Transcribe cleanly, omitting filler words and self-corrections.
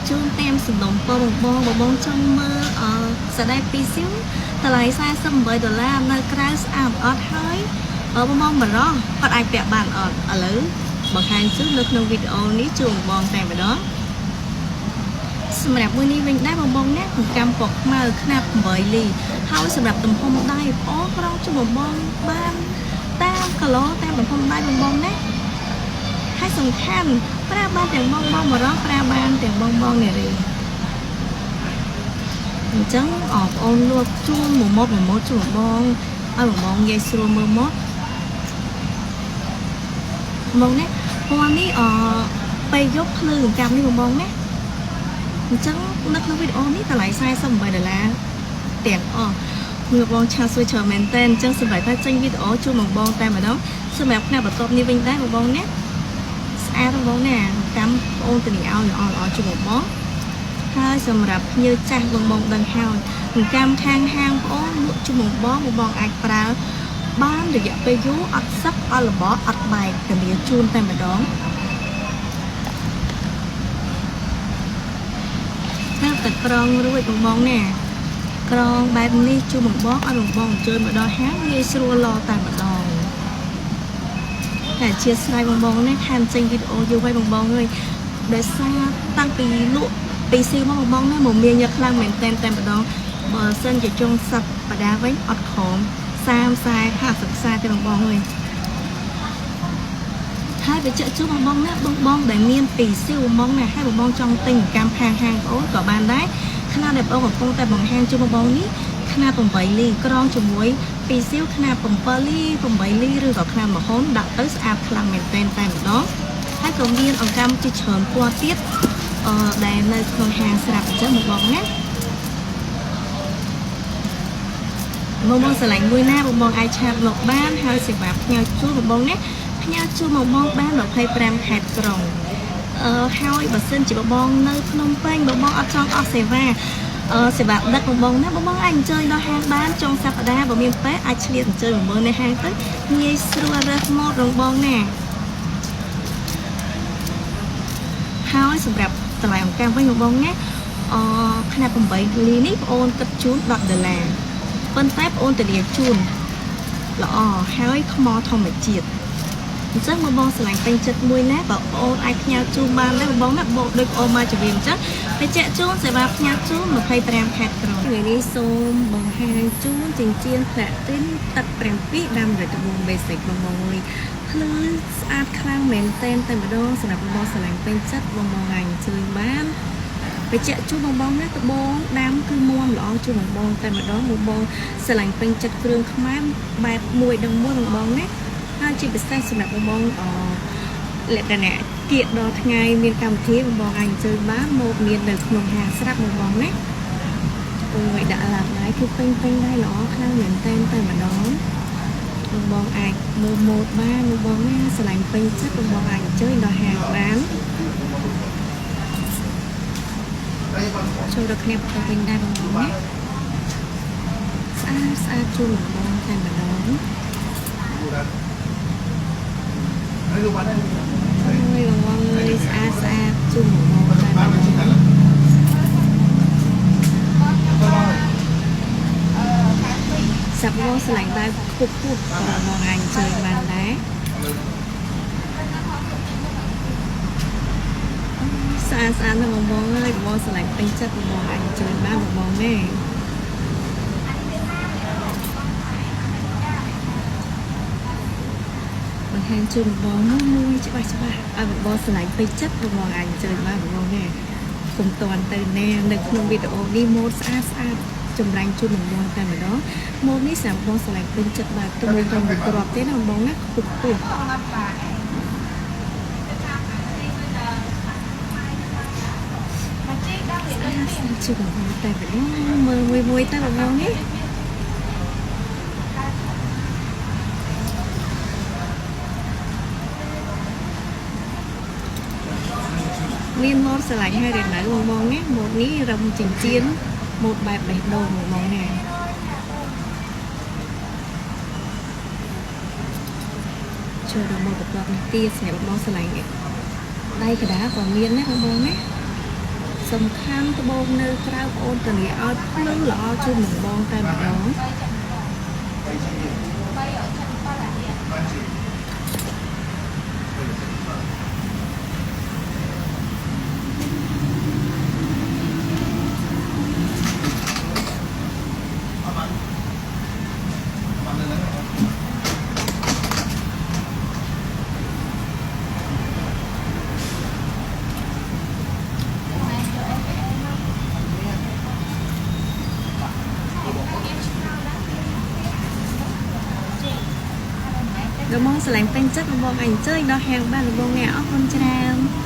ជូនតាមសំណុំពរបងចង់មើលស្ដែកពីសៀវតម្លៃ$48នៅក្រៅស្អាតអត់ហើយបងបរោះគាត់អាចពាក់បានអត់ឥឡូវបង្ហាញជូននៅក្នុងវីដេអូនេះជូនបងតែម្ដងសម្រាប់មួយនេះវិញដែរបងណាកម្មពកខ្មៅខ្នាត8លីហើយសម្រាប់ទំហំដៃបងក្រងជូនបងបានតាមគីឡូតាមទំហំដៃបងណាហើយសំខាន់ប្រើបានទាំងបងបរោះប្រើបានទាំងបងនារីអញ្ចឹងបងអូនលក់ជូនមួយម៉ូតជូនបងឲ្យបងនិយាយស្រួលមើលមកបងណាពណ៌នេះពេលយកភ្លឺកម្មនេះបងណាអញ្ចឹងនៅក្នុងវីដេអូនេះតម្លៃ$48ទាំងអស់មើលបងឆាសួយច្រើនមែនតើអញ្ចឹងសម្រាប់តែចេញវីដេអូជូនបងតែម្ដងសម្រាប់ផ្នែកបន្ទាប់នេះវិញដែរបងណាស្អាតបងណាកម្មអូនទៅនេះឲ្យល្អជូនបងហើយសម្រាប់ភ្ញៀវចាស់បងដឹងហើយកម្មខាងហាងបងលក់ជូនបងអាចប្រើបានរយៈពេលយូរអត់សឹកអត់លបអត់បែកតែវាជូនតែម្ដងនៅតែក្រងរួចបងណាក្រងបែបនេះជូនបងឲ្យបងអញ្ជើញមកដល់ហាងងាយស្រួលឡតែម្ដងតែអធិស្ឋានបងណាខានចេញវីដេអូយូរហើយបងអើយដោយសារតាំងពីលក់ពីស៊ីមកបងណាមកមានយកខ្លាំងមែនតែម្ដងបើសិនជាចុងសប្តាហ៍វិញអត់ខំ30 40 40ទេបងអើយហើយបញ្ជាក់ជូនបងណាបងដែលមានពីស៊ីវបងណាហើយបងចង់ទិញកម្មខាងហាងបងអូនក៏បានដែរຂະຫນາດដែលបងកំពុងតែបង្ហាញជូនបងនេះຂະຫນາດ8លីក្រងជាមួយពីស៊ីវຂະຫນາດ7លី8លីឬក៏ຂະຫນາດមហូនដាក់ទៅស្អាតខ្លាំងមែនតែម្ដងហើយក៏មានអង្កាំជាច្រើនពណ៌ទៀតដែលនៅក្នុងហាងស្រាប់អញ្ចឹងបងណាបងស្រឡាញ់មួយណាបងអាចឆាតមកបានហើយសេវាផ្ញើជូនបងណាផ្ញើជូនបងបាន25ខេត្តក្រុងហើយបើសិនជាបងនៅភ្នំពេញបងអត់ចង់អស់សេវាសេវាដឹកបងណាបងអាចអញ្ជើញដល់ហាងបានចុងសប្តាហ៍បើមានពេលអាចឆ្លៀតអញ្ជើញបងនៅហាងទៅងាយស្រួលរើសម៉ូតបងណាហើយសម្រាប់តម្លៃអង្កាំវិញបងណាຂະຫນາດ8លីនេះបងអូនគិតជូន$10ប៉ុន្តែបងអូនធានាជូនល្អហើយថ្មធម្មជាតិអញ្ចឹងបងស្រឡាញ់ពេញចិត្តមួយណាបើបងអូនអាចផ្ញើជូនបានដែរបងណាបងដូចបងអូនមកជវិនអញ្ចឹងបញ្ជាក់ជូនសេវាផ្ញើជូន25ខេត្តក្រុងថ្ងៃនេះសូមបង្ហាញជូនចិញ្ចៀនផ្លាទីនទឹក7ដាំរយត្បូង basic បងអើយភ្លឺស្អាតខ្លាំងមែនតែម្ដងសម្រាប់បងស្រឡាញ់ពេញចិត្តបងអាចអញ្ជើញបានបញ្ជាក់ជូនបងណាត្បូងដាំគឺមាំល្អជូនបងតែម្ដងបងស្រឡាញ់ពេញចិត្តគ្រឿងខ្មែរបែបមួយដល់មួយបងណាហើយជាពិសេសសម្រាប់បងលក្ខណៈគៀកដល់ថ្ងៃមានកម្មវិធីបងអាចអញ្ជើញបានមកមាននៅក្នុងហាងស្រាប់បងណាអូយដាក់ឡើងដែរគឺពេញដែរល្អខ្លាំងមែនតែម្ដងបងអាចមើលម៉ូតបានបងណាស្រឡាញ់ពេញចិត្តបងអាចអញ្ជើញដល់ហាងបានចូលដល់គ្នាបន្តវិញដែរបងណាស្អាតជូនបងតែម្ដងហើយបងស្អាតជូនបងតែម្ដងសាប់បងស្រឡាញ់ដែរពុកបងអាចអញ្ជើញបានដែរស្អាតណាស់បងអើយបងស្រឡាញ់ពេញចិត្តបងអាចអញ្ជើញបានបងណាបង្ហាញជូនបងមួយច្បាស់ឲ្យបងស្រឡាញ់ពេញចិត្តបងអាចអញ្ជើញបានបងណាកុំតន់ទៅណានៅក្នុងវីដេអូនេះម៉ូតស្អាតចម្រាញ់ជូនបងតែម្ដងម៉ូតនេះសម្រាប់បងស្រឡាញ់ពេញចិត្តបាទទៅមិនត្រូវក្របទេណាបងណាខ្ពស់ជូនបងតែម្ដងមើលមួយតែបងនេះមានម៉ូតស្រឡាញ់ហើយដែលនៅបងណាម៉ូតនេះរឹមចិញ្ចៀនម៉ូតបែបបេះដូងបងណាចូលដល់ម៉ូតបន្ទាប់នេះទៀតសម្រាប់បងស្រឡាញ់ដៃកដាក៏មានណាបងណា សំខាន់ត្បូងនៅក្រៅបងអូនតលាឲ្យភ្លឺល្អជូននឹងបងតែម្ដងដល់បងស្រឡាញ់ពេញចិត្តបងអញ្ជើញដល់ហាងបានបងngheអរគុណច្រើន